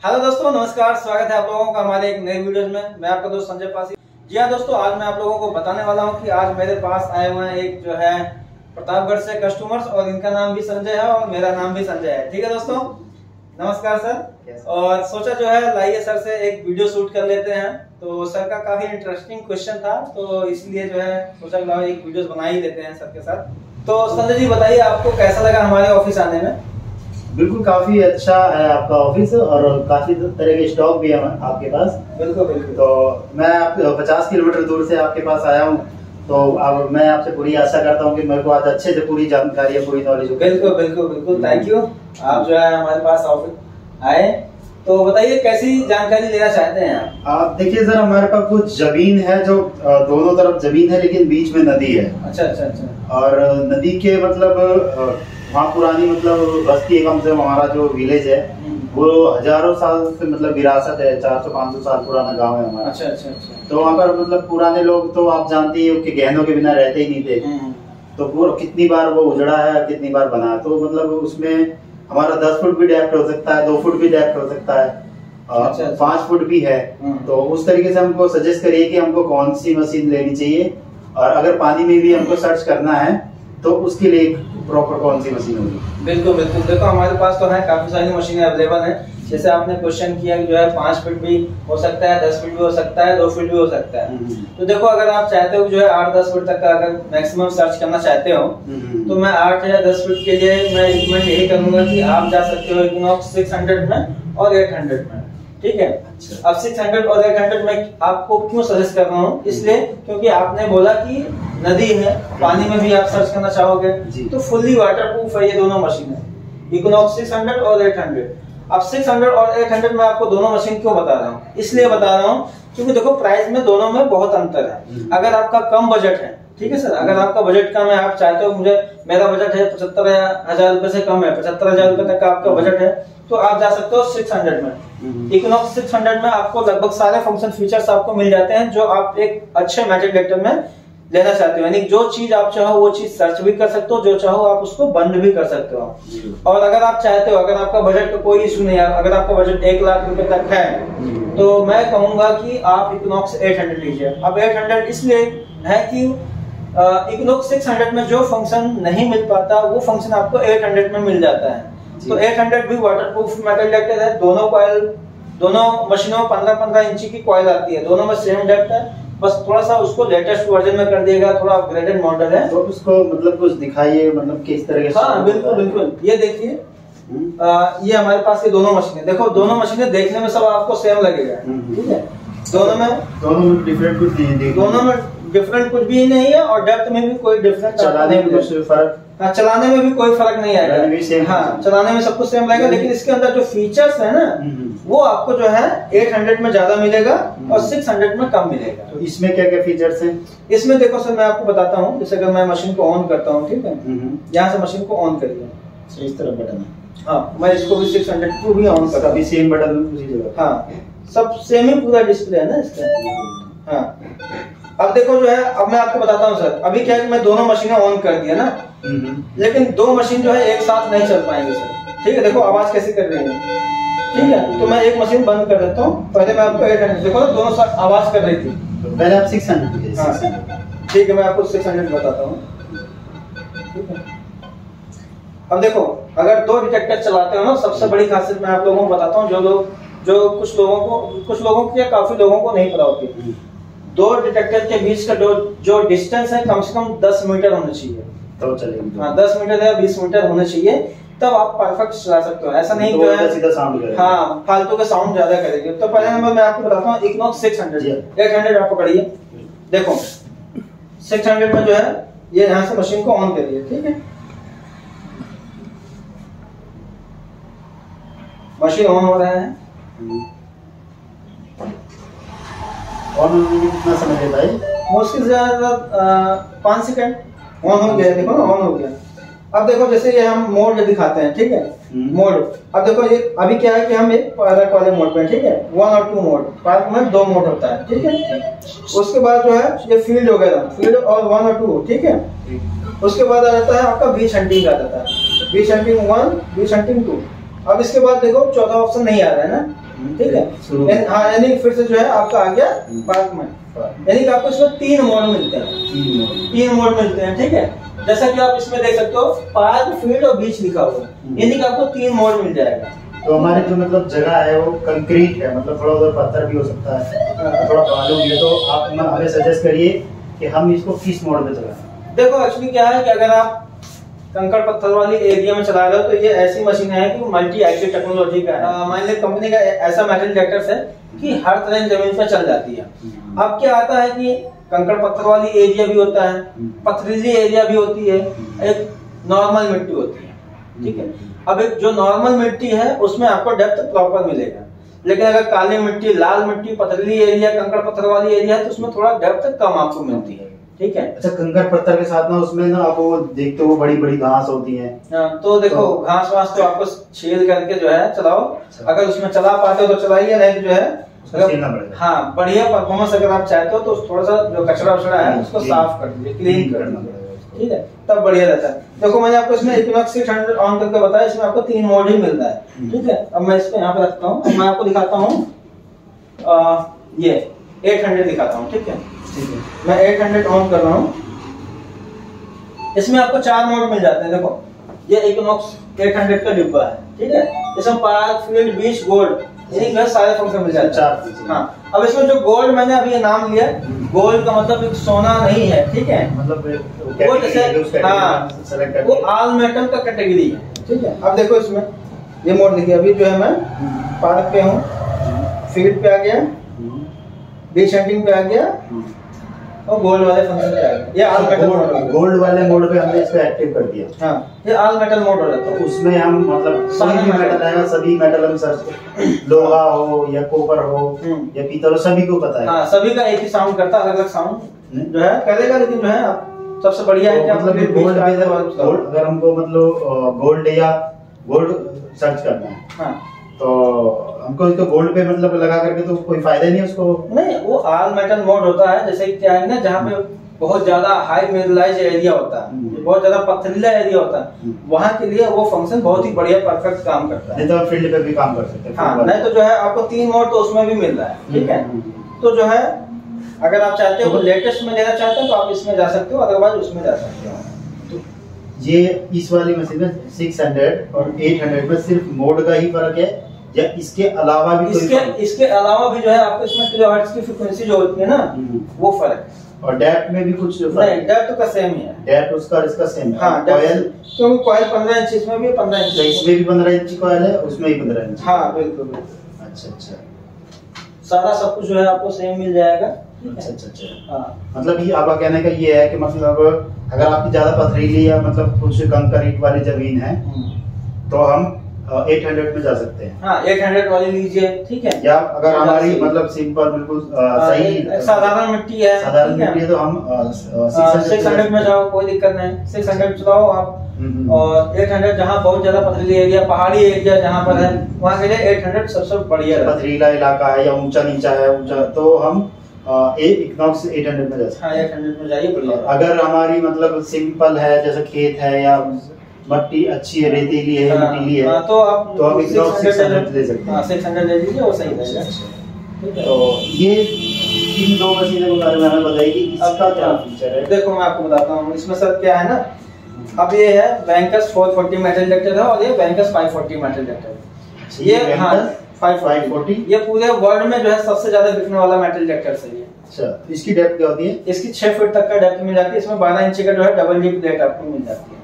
Hello दोस्तों, नमस्कार। स्वागत है आप लोगों का हमारे एक नए वीडियो में। मैं आपका दोस्त संजय पासी। जी हाँ दोस्तों, आज मैं आप लोगों को बताने वाला हूँ कि आज मेरे पास आए हुए हैं एक जो है प्रतापगढ़ से कस्टमर्स, और इनका नाम भी संजय है और मेरा नाम भी संजय है। ठीक है दोस्तों, नमस्कार सर। और सोचा जो है लाइए सर से एक वीडियो शूट कर लेते हैं। तो सर का काफी इंटरेस्टिंग क्वेश्चन था, तो इसलिए जो है सोचा एक वीडियो बना ही लेते हैं सर के साथ। तो संजय जी बताइए, आपको कैसा लगा हमारे ऑफिस आने में? बिल्कुल, काफी अच्छा है आपका ऑफिस और काफी तरह के स्टॉक भी है आपके पास। बिल्कुल बिल्कुल। तो मैं 50 किलोमीटर दूर से आपके पास आया हूँ, तो अब मैं आपसे पूरी आशा करता हूँ कि मेरे को आज अच्छे से पूरी जानकारी है, पूरी नॉलेज हो। बिल्कुल बिल्कुल बिल्कुल, थैंक यू। आप जो है हमारे पास ऑफिस आए, तो बताइए कैसी जानकारी लेना चाहते हैं आप? देखिए सर, हमारे पास कुछ जमीन है जो दोनों तरफ जमीन है, लेकिन बीच में नदी है। अच्छा अच्छा अच्छा। और नदी के मतलब वहाँ पुरानी मतलब बस्ती है, कम से कम हमारा जो विलेज है वो हजारों साल से मतलब विरासत है, 400-500 साल पुराना गांव है हमारा। अच्छा अच्छा अच्छा। तो वहाँ पर मतलब पुराने लोग तो आप जानते ही हो कि गहनों के बिना रहते ही नहीं थे। तो वो कितनी बार वो उजड़ा है, कितनी बार बना है। तो मतलब उसमें हमारा 10 फुट भी डेप्थ हो सकता है, 2 फुट भी डेप्थ हो सकता है, 5 फुट भी है। तो उस तरीके से हमको सजेस्ट करिए कि हमको कौन सी मशीन लेनी चाहिए, और अगर पानी में भी हमको सर्च करना है तो उसके लिए प्रॉपर कौन सी मशीन होगी? बिल्कुल बिल्कुल। देखो हमारे पास तो है काफी सारी मशीनें अवेलेबल हैं। जैसे आपने क्वेश्चन किया कि जो है 5 फीट भी हो सकता है, 10 फीट भी हो सकता है, 2 फीट भी हो सकता है। तो देखो, अगर आप चाहते हो जो है 8-10 फीट तक का अगर मैक्सिमम सर्च करना चाहते हो, तो मैं 8 या 10 फीट के लिए मैं रिकमेंड यही करूंगा कि आप जा सकते हो इक्विनॉक्स 600 में और 800 में। ठीक है। अब 600 और 800 में आपको क्यों सजेस्ट कर रहा हूँ? इसलिए क्योंकि आपने बोला कि नदी है, पानी में भी आप सर्च करना चाहोगे, तो फुल्ली वाटरप्रूफ है ये दोनों मशीनें, इक्विनॉक्स 600 और 800। अब 600 और 800 में आपको दोनों मशीन क्यों बता रहा हूँ? इसलिए बता रहा हूँ क्योंकि देखो प्राइस में दोनों में बहुत अंतर है। अगर आपका कम बजट है, ठीक है सर, अगर आपका बजट कम है, आप चाहते हो मेरा बजट है 75,000 रुपए से कम है, 75,000 रुपए तक का आपका बजट है, तो आप जा सकते हो 600 में। इक्विनॉक्स 600 में आपको लगभग सारे फंक्शन फीचर्स आपको मिल जाते हैं जो आप एक अच्छे मेटल डिटेक्टर में लेना चाहते हो। यानी जो चीज आप चाहो वो चीज सर्च भी कर सकते हो, जो चाहो आप उसको बंद भी कर सकते हो। और अगर आप चाहते हो, अगर आपका बजट का कोई इशू नहीं है, अगर आपका बजट 1 लाख रुपए तक है, तो मैं कहूंगा कि आप इक्विनॉक्स 800 लीजिए। अब 800 इसलिए है कि इक्विनॉक्स 600 में जो फंक्शन नहीं मिल पाता वो फंक्शन आपको 800 में मिल जाता है। तो 800 भी वाटरप्रूफ मेटल डिटेक्टर है। दोनों मशीनों में 15-15 इंची की कॉइल आती है, दोनों में सेम डेप्थ है, बस थोड़ा सा उसको लेटेस्ट वर्जन में कर दिएगा, थोड़ा अपग्रेडेड मॉडल है। तो उसको मतलब कुछ दिखाइए, मतलब किस तरह से? हाँ बिल्कुल बिल्कुल, ये देखिए, ये हमारे पास ये दोनों मशीनें, देखो दोनों मशीनें देखने में सब आपको सेम लगेगा। ठीक है, दोनों में डिफरेंट कुछ नहीं है, दोनों में डिफरेंट कुछ भी नहीं है, और डेप्थ में भी कोई डिफरेंट, चलाने में कुछ फर्क, हाँ चलाने में भी कोई फर्क नहीं आएगा। हाँ, चलाने में सब कुछ सेम लगेगा, लेकिन इसके अंदर जो फीचर्स है ना वो आपको जो है 800 में ज्यादा मिलेगा और 600 में कम मिलेगा। तो इसमें क्या क्या फीचर्स हैं? इसमें देखो सर, मैं आपको बताता हूँ। जैसे अगर मैं मशीन को ऑन करता हूँ, ठीक है, यहाँ से मशीन को ऑन करिए, इस तरफ बटन है। हाँ, मैं इसको भी 600 को भी ऑन करता हूँ, सेम बटन उसी जगह। हाँ, सब सेम ही पूरा डिस्प्ले है ना इसका। हाँ, अब देखो जो है, अब मैं आपको बताता हूँ सर, अभी क्या है कि मैं दोनों मशीनें ऑन कर दिया ना, लेकिन 2 मशीन जो है एक साथ नहीं चल पाएंगे सर। ठीक है, देखो आवाज कैसे कर रही है। ठीक है, तो मैं एक मशीन बंद कर देता हूँ। पहले मैं आपको 800, देखो ना दोनों साथ आवाज कर रही थी, तो पहले आप 600। हाँ, ठीक है, मैं आपको 600 बताता हूँ। ठीक है, अब देखो, अगर 2 डिटेक्टर चलाते हो ना, सबसे बड़ी खासियत मैं आप लोगों को बताता हूँ, जो कुछ लोगों की या काफी लोगों को नहीं पता होती। 2 डिटेक्टर के बीच का जो डिस्टेंस है कम से कम 10 मीटर होना चाहिए, तो चलेगी। हाँ, 10 मीटर या 20 मीटर होना चाहिए, तब आप परफेक्ट चला सकते हो। ऐसा नहीं तो जो है सीधा साउंड करेगा, हाँ, फालतू का साउंड ज्यादा करेगी। तो पहले नंबर मैं आपको बताता हूँ इक्विनॉक्स 600, 800 आप पकड़िए। देखो 600 में जो है ये यहाँ से मशीन को ऑन करिए। ठीक है, मशीन ऑन हो रहा है। ऑन होने में कितना समय लेता है? मुश्किल से ज्यादा 5 सेकंड। ऑन हो गया, देखो ना, ऑन हो गया। अब देखो, जैसे ये हम मोड दिखाते हैं, ठीक है, मोड। अब देखो ये अभी क्या है कि हम एक पार्क वाले मोड पे, ठीक है, 1 और 2 मोड, पार्क में 2 मोड होता है। ठीक है, उसके बाद जो है ये फील्ड वगैरह, फील्ड और 1 और 2, ठीक है। उसके बाद आ जाता है आपका बीच हंटिंग आ जाता है, बीच हंटिंग 1, बीच हंटिंग 2। अब इसके बाद देखो चौथा ऑप्शन नहीं आ रहा है ना, ठीक है। हाँ, यानी फिर से जो है आपका आ गया पार्क में, यानी कि आपको इसमें 3 मोड मिलते हैं, 3 मोड मिलते हैं, ठीक है। जैसा कि आप इसमें देख सकते हो पार्क, फील्ड और बीच लिखा हुआ है, यानी कि आपको 3 मोड मिल जाएगा। तो हमारे जो मतलब जगह है वो कंक्रीट है, मतलब थोड़ा उधर पत्थर भी हो सकता है, थोड़ा बालू भी है, तो आप हमें सजेस्ट करिए कि हम इसको किस मोड में चलाएं। देखो एक्चुअली क्या है कि अगर आप कंकड़ पत्थर वाली एरिया में चला रहे हो तो ये ऐसी मशीन है कि मल्टी एक्सिस टेक्नोलॉजी का है। मान लीजिए कंपनी का ऐसा मेटल डिटेक्टर है कि हर तरह की जमीन पर चल जाती है। अब क्या आता है कि कंकड़ पत्थर वाली एरिया भी होता है, पथरीली एरिया भी होती है, एक नॉर्मल मिट्टी होती है, ठीक है। अब एक जो नॉर्मल मिट्टी है उसमें आपको डेप्थ प्रॉपर मिलेगा, लेकिन अगर काली मिट्टी, लाल मिट्टी, पथरीली एरिया, कंकड़ पत्थर वाली एरिया है तो उसमें थोड़ा डेप्थ कम आपको मिलती है, ठीक है। अच्छा, कंकड़ पत्थर के साथ ना उसमें ना आप वो देखते हो बड़ी बड़ी घास होती है। तो देखो घास वास तो आपको छेद करके जो है चलाओ, अगर उसमें चला पाते हो तो चलाइए, नहीं तो जो है हाँ बढ़िया परफॉर्मेंस अगर आप चाहते हो तो थोड़ा सा जो कचरा वचड़ा है उसको साफ कर दीजिए, क्लीन कर दीजिए, ठीक है, तब बढ़िया रहता है। देखो मैंने आपको इसमें इक्विनॉक्स 600 ऑन करके बताया, इसमें आपको 3 मोड ही मिल रहा है, ठीक है। अब मैं इसको यहाँ पे रखता हूँ, मैं आपको दिखाता हूँ ये 800 दिखाता हूँ, ठीक है। मैं 800 ऑन कर रहा हूँ, इसमें आपको 4 मोड मिल जाते हैं। देखो ये इक्विनॉक्स 800 का डिब्बा है, ठीक है। इसमें पार्क, फील्ड, बीच, गोल्ड, यानी सारे फंक्शन मिल जाते हैं। हाँ, अब इसमें जो गोल्ड मैंने अभी नाम लिया, गोल्ड का मतलब एक सोना नहीं है, ठीक है, मतलब वो जैसे हाँ वो ऑल मेटल का कैटेगरी है, ठीक है। अब देखो इसमें ये मोड देखिए, अभी जो है मैं पार्क पे हूँ, फील्ड पे आ गया, बीच हंटिंग पे आ गया और गोल्ड वाले फंक्शन पे आ गया। ये ऑल मेटल मोड, गोल्ड वाले मोड पे हमने इसको एक्टिव कर दिया। हाँ, ये ऑल मेटल मोड हो जाता है। उसमें हम मतलब सभी मेटल आएगा, सभी मेटल हम सर्च, लोहा हो या कॉपर हो या पीतल हो, सभी को पता है। हाँ, सभी का एक ही साउंड करता है, अलग अलग साउंड जो है करेगा, लेकिन जो है आप सबसे बढ़िया है कि मतलब गोल्ड अगर हमको मतलब गोल्ड या गोल्ड सर्च करना है, हाँ, तो हमको इसको गोल्ड पे मतलब लगा करके तो कोई फायदा नहीं है उसको। नहीं, वो ऑल मेटल मोड होता है, जैसे क्या है ना, जहाँ पे बहुत ज्यादा हाई मिनरलाइज एरिया होता है, बहुत ज्यादा पथरीला एरिया होता है, वहाँ के लिए वो फंक्शन बहुत ही बढ़िया परफेक्ट काम करता है। नहीं तो फील्ड पे भी काम कर सकते हैं। हाँ, नहीं तो जो है आपको 3 मोड तो उसमें भी मिल रहा है, ठीक है। तो जो है अगर आप चाहते हो लेटेस्ट में लेना चाहते हो तो आप इसमें जा सकते हो, अदरवाइज उसमें जा सकते हो। ये इस वाली मशीन में 600 और 800 में सिर्फ मोड का ही फर्क है या इसके अलावा भी इसके अलावा भी जो है आपको इसमें किलोहर्ट्ज की फ्रीक्वेंसी जो होती है ना, वो फर्क है। और डेप्थ में भी कुछ नहीं, डेप्थ का सेम ही है, डेप्थ उसका और इसका सेम है। हाँ, कॉइल, क्योंकि कॉइल 15 इंच इसमें भी 15 इंच, इसमें भी 15 इंच कॉइल है, उसमें भी 15 इंच। हाँ बिल्कुल बिल्कुल। अच्छा, सारा सब कुछ जो है आपको सेम मिल जाएगा। अच्छा। हाँ, मतलब ये आपका कहने का ये है कि मतलब अगर आपकी ज्यादा पथरीली या मतलब कुछ कंक्रीट वाली जमीन है तो हम 800 में जा सकते हैं। हाँ, 800 वाली लीजिए, ठीक है। या अगर हमारी मतलब सिंपल बिल्कुल सही साधारण मिट्टी है, साधारण मिट्टी है तो हम 600 में जाओ, कोई दिक्कत नहीं, 600 चलाओ आप। और 800 जहाँ बहुत ज्यादा पथरीली एरिया, पहाड़ी एरिया जहाँ पर है, वहाँ के लिए 800 सबसे बढ़िया है। पथरीला इलाका है या ऊंचा नीचा है, ऊंचा, तो हम इक्विनॉक्स 800 में जा सकते हैं। हाँ, 800 में जाइए, बढ़िया। अगर हमारी मतलब सिंपल है, जैसे खेत है या मट्टी अच्छी है, रेतीली है, मिट्टीली है, तो आप तो हम 600 ले सकते हैं। 600 ले लीजिए, वो सही रहेगा। तो ये इन 2 मशीनों के बारे में हमें बताइए कि इसका क्या फीचर है। देखो मैं आपको बताता हूँ, इसमें सर क्या है ना, अब ये है वेंकस 440 मेटल डिटेक्टर है और ये वेंकस 540 मेटल डिटेक्टर है। ये हाँ 540 ये पूरे वर्ल्ड में जो है सबसे ज्यादा बिकने वाला मेटल डिटेक्टर है ये। अच्छा, इसकी डेप्थ क्या होती है? इसकी 6 फीट तक का डेप्थ मिल जाती है। इसमें 12 इंच का जो है डबल डी प्लेट आपको मिल जाती है।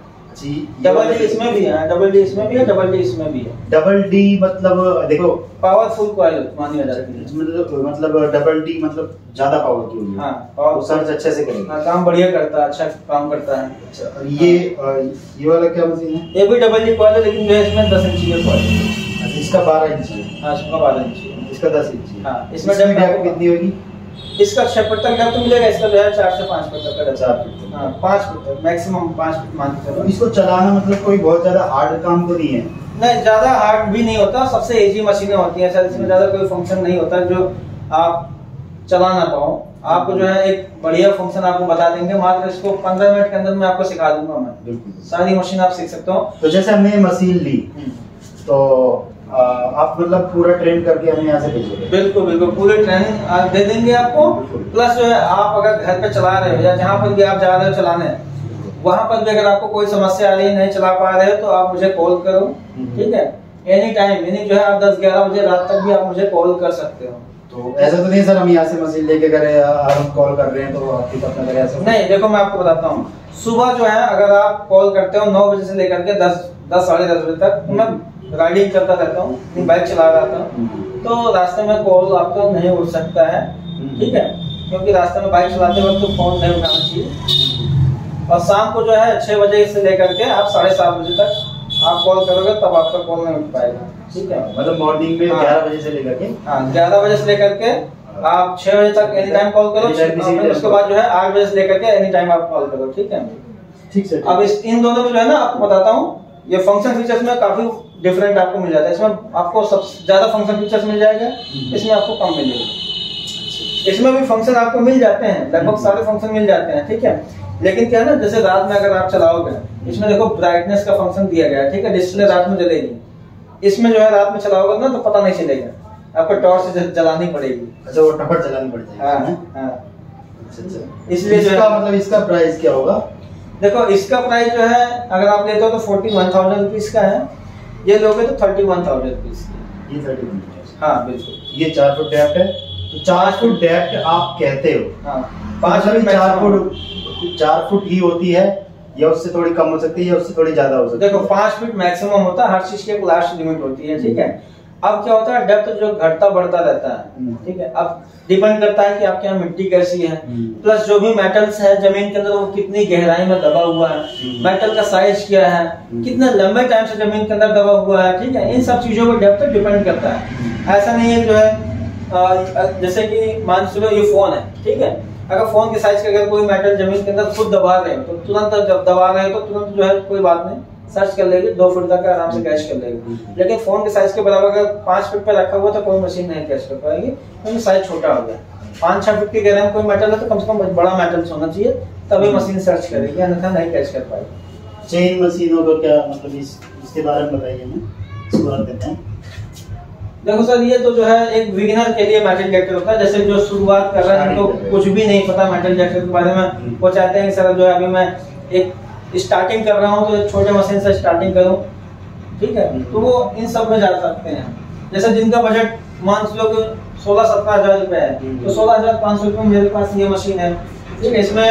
डबल डी इसमें भी है, डबल डी इसमें भी है, डबल डी इसमें भी है। डबल डी मतलब देखो पावरफुल कॉइल मानी जाती है, मतलब डबल डी मतलब ज्यादा पावर की होगी। हाँ, पावर सर्च अच्छे से करेगा। हाँ, काम बढ़िया करता है, अच्छा काम करता है। अच्छा, और ये वाला क्या मशीन है? ये भी डबल डी कॉइल है, लेकिन जो है इसमें 10 इंच की कॉइल है। इसका 12 इंच है। हाँ, इसका 12 इंच है, इसका 10 इंच है। हाँ, इसमें डेप्थ कितनी होगी? इसका 6 फीट तक डेप्थ मिलेगा, इसका जो है 4 से 5 फीट तक का डेप्थ। 4 फीट। हाँ, 5 फीट तक, मैक्सिमम 5 फीट मान के चलो। इसको चलाना मतलब कोई बहुत ज्यादा हार्ड काम तो नहीं है? नहीं, ज्यादा हार्ड भी नहीं होता, सबसे इजी मशीनें होती हैं सर, इसमें ज्यादा कोई फंक्शन नहीं होता जो आप चला ना पाओ। आपको जो है एक बढ़िया फंक्शन आपको बता देंगे, मात्र इसको 15 मिनट के अंदर मैं आपको सिखा दूंगा। मैं सारी मशीन आप सीख सकते हो। तो जैसे हमने मशीन ली तो आप मतलब पूरा ट्रेन करके हमें यहाँ से भेजोगे? बिल्कुल बिल्कुल, पूरी ट्रेनिंग दे देंगे आपको। प्लस जो है आप अगर घर पे चला रहे हो या जहाँ पर भी आप जा रहे हो चलाने, वहाँ पर भी अगर आपको कोई समस्या आ रही है, नहीं चला पा रहे हो, तो आप मुझे कॉल करो, ठीक है। एनी टाइम, यानी जो है आप 10-11 बजे रात तक भी आप मुझे कॉल कर सकते हो। तो ऐसा तो नहीं सर हम यहाँ से मशीन लेके गए और हम कॉल कर रहे हैं तो आपकी बात ना करें, ऐसा नहीं। देखो मैं आपको बताता हूँ, सुबह जो है अगर आप कॉल करते हो 9 बजे से लेकर के 10 साढ़े 10 बजे तक, मैं राइडिंग करता रहता हूँ, बाइक चला रहा था, तो रास्ते में कॉल आपका नहीं उठ सकता है, ठीक है, क्योंकि रास्ते में बाइक चलाते वक्त तो फोन नहीं उठाना चाहिए। और शाम को जो है 6 बजे से लेकर के आप 7:30 बजे तक आप कॉल करोगे तब आपका कॉल नहीं उठ पाएगा, ठीक है। मतलब मॉर्निंग में 11 बजे से लेकर के 11 बजे से लेकर के आप 6 बजे तक एनी टाइम कॉल करो, उसके बाद जो है 8 बजे से लेकर के एनी टाइम आप कॉल करो, ठीक है। ठीक सर। अब इन दोनों में जो है ना आपको बताता हूँ, ये फंक्शन फीचर्स में काफी डिफरेंट आपको मिल जाता है। इसमें आपको सबसे ज्यादा फंक्शन फीचर्स मिल जाएगा, इसमें आपको कम मिलेगा। इसमें भी फंक्शन आपको मिल जाते हैं, लगभग सारे फंक्शन मिल जाते हैं, ठीक है। लेकिन क्या है ना, जैसे रात में अगर आप चलाओगे, इसमें देखो ब्राइटनेस का फंक्शन दिया गया है, ठीक है, डिस्प्ले रात में जलेगी। इसमें जो है रात में चलाओगे ना तो पता नहीं चलेगा, आपको टॉर्च से जलानी पड़ेगी। अच्छा, वो टॉर्च जलानी पड़ती है। हाँ। अच्छा, इसलिए इसका मतलब इसका प्राइस क्या होगा? देखो इसका प्राइस जो है अगर आप लेते हो तो 41,000 रुपीज का है, ये लोगे तो 31,000 रुपीज की। ये 31,000? हाँ बिल्कुल। ये 4 फुट डेप्थ है, तो 4 फुट डेप्थ आप कहते हो? हाँ, 4 फुट ही होती है या उससे थोड़ी कम हो सकती है या उससे थोड़ी ज्यादा हो सकती है? देखो 5 फीट मैक्सिमम होता है, हर चीज की एक लास्ट लिमिट होती है, ठीक है। अब क्या होता है, डेप्थ जो घटता बढ़ता रहता है, ठीक है। अब डिपेंड करता है कि आपके यहाँ मिट्टी कैसी है, प्लस जो भी मेटल्स है जमीन के अंदर वो कितनी गहराई में दबा हुआ है, मेटल का साइज क्या है, कितने लंबे टाइम से जमीन के अंदर दबा हुआ है, ठीक है। इन सब चीजों पर डेप्थ डिपेंड करता है। ऐसा नहीं है जो है जैसे कि मान चलो ये फोन है, ठीक है, अगर फोन के साइज का अगर कोई मेटल जमीन के अंदर खुद दबा रहे हो तो तुरंत, जब दबा रहे हो तो तुरंत जो है कोई बात नहीं, सर्च कर लेगी, 2 फुट तक आराम से कैच कर लेगी। लेकिन फोन के साइज के बराबर अगर 5 फीट पे रखा हुआ तो कोई मशीन नहीं कैच कर पाएगी, क्योंकि साइज छोटा हो गया। 5-6 फीट की गहराई में कोई मेटल है तो कम से कम बड़ा मेटल होना चाहिए, तभी मशीन सर्च करेगी, अन्यथा नहीं कैच कर पाएगी। चेन मशीनों का क्या मतलब, इसके बारे में बताइए, हमें इसको बात करते हैं। देखो सर, ये तो जो है एक बिगिनर के लिए मेटल डिटेक्टर होता है, जैसे जो शुरुआत कर रहे हैं जिनको कुछ भी नहीं पता मेटल डिटेक्टर के बारे में, वो चाहते हैं कि सर जो है अभी मैं एक स्टार्टिंग कर रहा हूँ तो एक छोटे मशीन से स्टार्टिंग करूँ, ठीक है, तो वो इन सब में जा सकते हैं। जैसे जिनका बजट मान लो कि 16-17 हजार रुपए है, तो 16,500 रुपए मेरे पास ये मशीन है, ठीक है। इसमें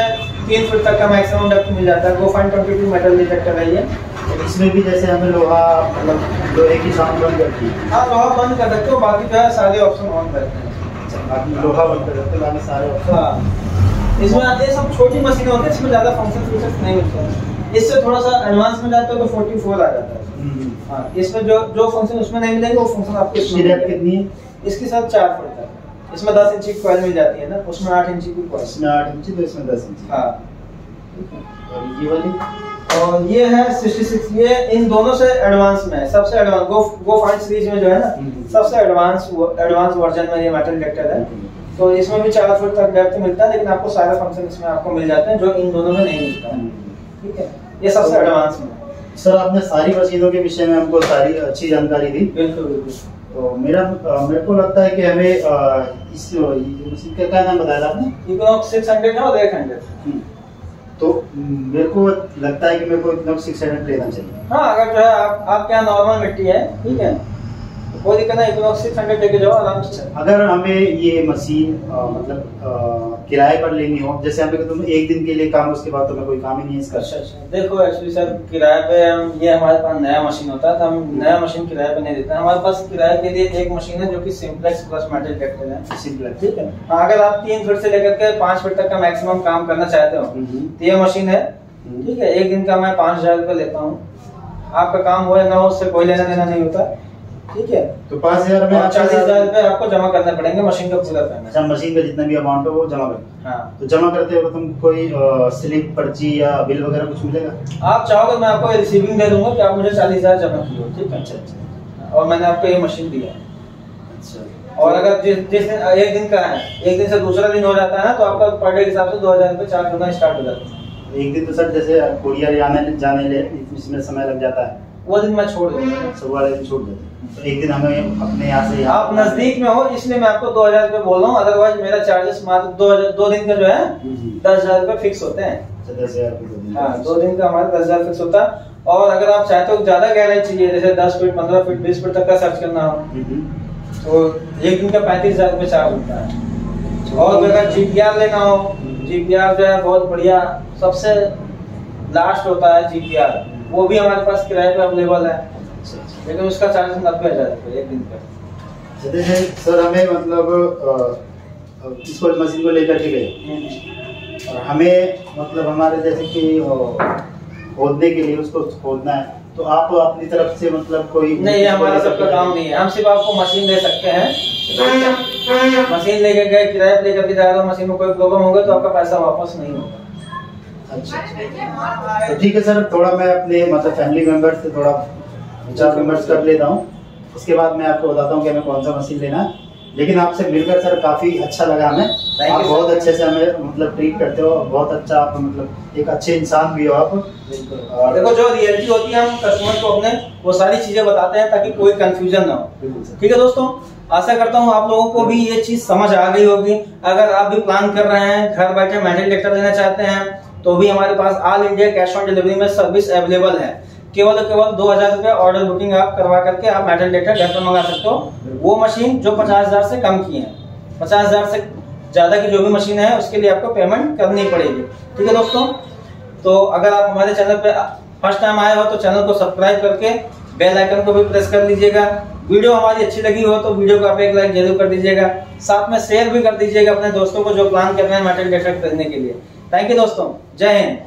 3 फीट तक का मैक्सिमम डेप्थ मिल जाता है, 2.22 मेटल डिटेक्टर है ये। इसमें भी जैसे हमें लोहा, मतलब लोहे की साउंड बंद करती है? हाँ, लोहा बंद कर सकते हो, बाकी जो है सारे ऑप्शन ऑन रहते हैं। बाकी लोहा बंद कर सकते हो, बाकी सारे ऑप्शन। हाँ, इसमें ये सब छोटी मशीनें होती है, इसमें ज्यादा फंक्शन फीचर्स नहीं मिलते हैं। इससे थोड़ा सा एडवांस में जाते हो तो 44 आ जाता है। हाँ, इसमें जो फंक्शन उसमें नहीं मिलेंगे वो फंक्शन आपको इसमें डेप्थ कितनी है? इसके साथ 4 फुट तक। इसमें 10 इंची की कॉइल मिल जाती है ना, उसमें 8 इंची की कॉइल। इसमें 8 इंची तो इसमें 10 इंची। हाँ, और ये वाली? और ये है 66, ये इन दोनों से एडवांस में है, सबसे एडवांस गो फाइंड सीरीज में जो है ना, सबसे एडवांस वर्जन में ये मेटल डिटेक्टर है। तो इसमें भी 4 फुट तक डेप्थ मिलता है, लेकिन आपको सारे फंक्शन इसमें आपको मिल जाते हैं जो इन दोनों में नहीं मिलता है, ठीक है। ये सबसे एडवांस में। सर आपने सारी मशीनों के विषय में हमको सारी अच्छी जानकारी दी। बिल्कुल बिल्कुल। तो मेरे को लगता है कि हमें इस मशीन का क्या नाम बताया आपने? इक्विनॉक्स 600 है और 800। तो मेरे को लगता है कि मेरे को इक्विनॉक्स 600 लेना चाहिए। हाँ, अगर जो है आपके यहाँ नॉर्मल मिट्टी है, ठीक है, तो कोई दिक्कत नहीं, इक्विनॉक्स 600 लेके जाओ आराम से। अगर हमें ये मशीन मतलब किराए पर लेनी हो, जैसे हमें तुम एक दिन के लिए काम, उसके बाद तो मैं कोई काम ही नहीं इसका। अच्छा, देखो एक्चुअली सर किराए पे ये हमारे पास नया मशीन होता है तो हम नया मशीन किराए पे नहीं देते हैं। हमारे पास किराए के लिए एक मशीन है जो कि सिंप्लेक्स प्लस मेटल डिटेक्टर है। सिंप्लेक्स, ठीक है। अगर आप 3 फीट से लेकर के 5 फीट तक का मैक्सिमम काम करना चाहते हो तो ये मशीन है, ठीक है। एक दिन का मैं 5,000 रुपये लेता हूँ, आपका काम हो या ना हो उससे कोई लेना देना नहीं होता, ठीक है। तो 5,000 में 40,000 रुपए आपको जमा करने पड़ेंगे मशीन का पूरा पेमेंट। अच्छा, मशीन का जितना भी अमाउंट हो वो जमा कर। हाँ, तो जमा करते हो तुम कोई स्लिप, पर्ची या बिल वगैरह कुछ मिलेगा? आप चाहोगे मैं आपको रिसीविंग दे दूंगा कि आप मुझे 40,000 जमा किए, ठीक है। अच्छा, और मैंने आपको ये मशीन दिया है। अच्छा, और अगर जिस दिन एक दिन का है, एक दिन से दूसरा दिन हो जाता है ना, तो आपका पर डे के हिसाब से 2,000 रुपए चार्ज होना स्टार्ट हो जाता है। एक दिन तो सर जैसे कोरियर जाने इसमें समय लग जाता है, वो दिन मैं छोड़ दूंगा। सब वाले दिन छोड़ देते। तो एक दिन हमें अपने यहाँ से आप नजदीक में हो इसलिए मैं आपको 2000 रुपये बोल रहा हूँ, अदरवाइज मेरा चार्जेस मात्र 2 दिन का जो है 10,000 रुपये फिक्स होते हैं। 10,000 रुपये। हाँ 2 दिन का हमारा 10,000 फिक्स होता है। और अगर आप चाहते हो ज्यादा गहराई चाहिए, जैसे 10 फीट 15 फीट 20 फीट तक का सर्च करना हो, तो एक दिन का 35,000 रुपये चार्ज होता है। और अगर GPR लेना हो, GPR जो है बहुत बढ़िया सबसे लास्ट होता है GPR, वो भी हमारे पास किराए पे अवेलेबल है, लेकिन उसका चार्ज 90,000 रुपये एक दिन का। जैसे सर हमें मतलब इसको मशीन को लेकर के गए और हमें मतलब हमारे जैसे कि खोदने के लिए उसको खोदना है, तो आप अपनी तरफ से मतलब कोई नहीं, हमारा सबका काम नहीं है, हम सिर्फ आपको मशीन दे सकते हैं। मशीन लेके गए, किराए पे लेकर के जा रहे हो, मशीन में कोई प्रॉब्लम होगा तो आपका पैसा वापस नहीं होगा। अच्छा तो ठीक है सर, थोड़ा मैं अपने मतलब फैमिली मेंबर से थोड़ा विचार विमर्श कर लेता हूँ, उसके बाद मैं आपको बताता हूँ कि हमें कौन सा मशीन लेना है। लेकिन आपसे मिलकर सर काफी अच्छा लगा हमें, आप बहुत अच्छे से हमें मतलब ट्रीट करते हो, बहुत अच्छा आप मतलब एक अच्छे इंसान भी हो आप। और देखो जो रियलिटी होती है हम कस्टमर को अपने वो सारी चीजें बताते हैं ताकि कोई कंफ्यूजन ना हो। ठीक है दोस्तों, आशा करता हूँ आप लोगों को भी ये चीज समझ आ गई होगी। अगर आप भी प्लान कर रहे हैं घर बैठे मेटल डिटेक्टर लेना चाहते हैं तो भी हमारे पास all India cash on delivery में सर्विस अवेलेबल है। केवल 2,000 रुपये ऑर्डर बुकिंग आप करवा करके आप मेटल डिटेक्टर घर पर मंगा सकते हो। वो मशीन जो 50,000 से कम की है, 50,000 से ज्यादा की जो भी मशीन है उसके लिए आपको पेमेंट करनी पड़ेगी। ठीक है दोस्तों, तो अगर आप हमारे चैनल पे फर्स्ट टाइम आए हो तो चैनल को सब्सक्राइब करके बेल आइकन को भी प्रेस कर लीजिएगा। वीडियो हमारी अच्छी लगी हो तो वीडियो को आप एक लाइक जरूर कर दीजिएगा, साथ में शेयर भी कर दीजिएगा अपने दोस्तों को जो प्लान कर रहे हैं मेटल डिटेक्टर खरीदने के लिए। थैंक यू दोस्तों, जय हिंद।